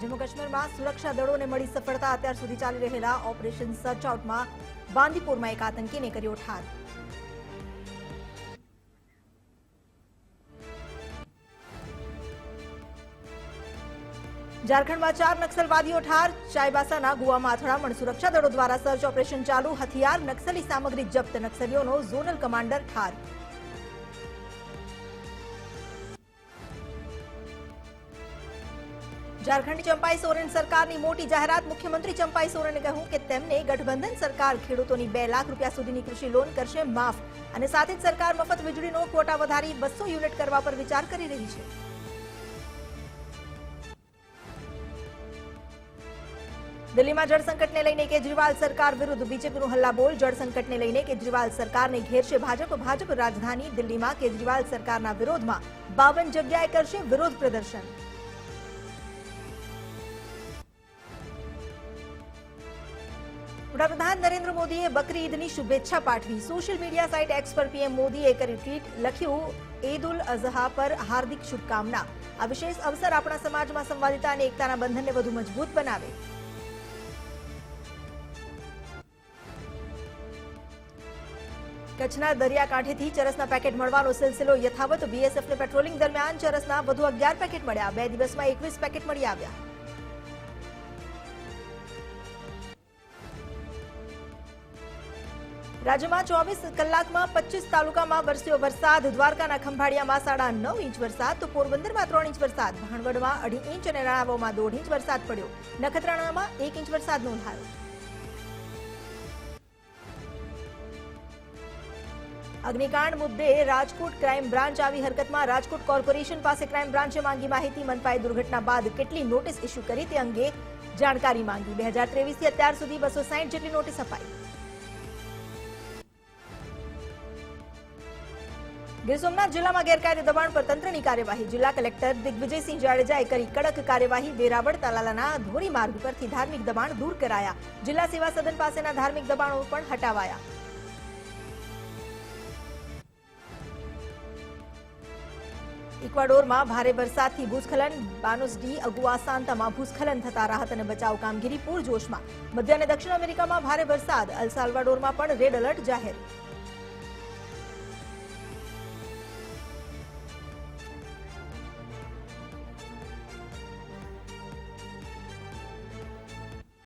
જમ્મુ કાશ્મીરમાં સુરક્ષા દળોને મળી સફળતા। અત્યાર સુધી ચાલી રહેલા ઓપરેશન સર્ચ આઉટમાં બાંદીપુરમાં એક આતંકીને કર્યો ઠાર। ઝારખંડમાં 4 નક્સલવાદીઓ ઠાર। ચાઈબાસાના ગુવામાં અથડામણ। સુરક્ષા દળો દ્વારા સર્ચ ઓપરેશન ચાલુ। હથિયાર નક્સલી સામગ્રી જપ્ત। નક્સલીઓનો ઝોનલ કમાન્ડર ઠાર। ઝારખંડ ચંપાઈ સોરેન સરકારની મોટી જાહેરાત। મુખ્યમંત્રી ચંપાઈ સોરેને કહ્યું કે તેમને ગઠબંધન સરકાર ખેડૂતોની 2 લાખ રૂપિયા સુધીની કૃષિ લોન કરશે માફ અને સાથે જ સરકાર મફત વીજળીનો ક્વોટા વધારી 200 યુનિટ કરવા પર વિચાર કરી રહી છે। દિલ્હીમાં જળ સંકટને લઈને કેજરીવાલ સરકાર વિરુદ્ધ બીજેપીનું હલ્લાબોલ। જળ સંકટને લઈને કેજરીવાલ સરકારને ઘેરશે ભાજપ। રાજધાની દિલ્હીમાં કેજરીવાલ સરકારના વિરોધમાં 52 જગ્યાએ કરશે વિરોધ પ્રદર્શન। વડાપ્રધાન નરેન્દ્ર મોદીએ બકરી ઈદની શુભેચ્છા પાઠવી। સોશિયલ મીડિયા સાઇટ એક્સ પર પીએમ મોદીએ કરી ટ્વીટ। લખ્યું, ઈદ ઉલ અઝહા પર હાર્દિક શુભકામના। આ વિશેષ અવસર આપણા સમાજમાં સંવાદિતા અને એકતાના બંધનને વધુ મજબૂત બનાવે। કચ્છના દરિયાકાંઠેથી ચરસના પેકેટ મળવાનો સિલસિલો યથાવત। બીએસએફને પેટ્રોલિંગ દરમિયાન ચરસના વધુ 11 પેકેટ મળ્યા। 2 દિવસમાં 21 પેકેટ મળી આવ્યા। રાજ્યમાં 24 કલાકમાં 25 તાલુકામાં વરસ્યો વરસાદ। દ્વારકાના ખંભાળિયામાં 9.5 ઇંચ વરસાદ તો પોરબંદરમાં 3 ઇંચ વરસાદ। ભાણવડમાં 2.5 ઇંચ અને રાણાવાવમાં 1.5 ઇંચ વરસાદ પડ્યો। નખત્રાણામાં 1 ઇંચ વરસાદ નોંધાયો। અગ્નિકાંડ મુદ્દે રાજકોટ ક્રાઇમ બ્રાન્ચ આવી હરકતમાં। રાજકોટ કોર્પોરેશન પાસે ક્રાઇમ બ્રાન્ચે માંગી માહિતી। મનપાએ દુર્ઘટના બાદ કેટલી નોટિસ ઇસ્યુ કરી તે અંગે જાણકારી માંગી। 2023 થી અત્યાર સુધી 260 જેટલી નોટિસ અપાઈ। ગીર સોમનાથ જિલ્લામાં ગેરકાયદે દબાણ પર તંત્રની કાર્યવાહી। જિલ્લા કલેક્ટર દિગ્વિજયસિંહ જાડેજાએ કરી કડક કાર્યવાહી। વેરાવળ તાલાલાના ધોરી માર્ગ પરથી ધાર્મિક દબાણ દૂર કરાયા। જિલ્લા સેવા સદન પાસેના ધાર્મિક દબાણો પણ હટાવાયા। ઇક્વાડોરમાં ભારે વરસાદથી ભૂસ્ખલન। બાનોસ ડી અગુઆ સાન્તામાં ભૂસ્ખલન થતા રાહત અને બચાવ કામગીરી પૂરજોશમાં। મધ્ય અને દક્ષિણ અમેરિકામાં ભારે વરસાદ। અલ સાલ્વાડોરમાં પણ રેડ એલર્ટ જાહેર।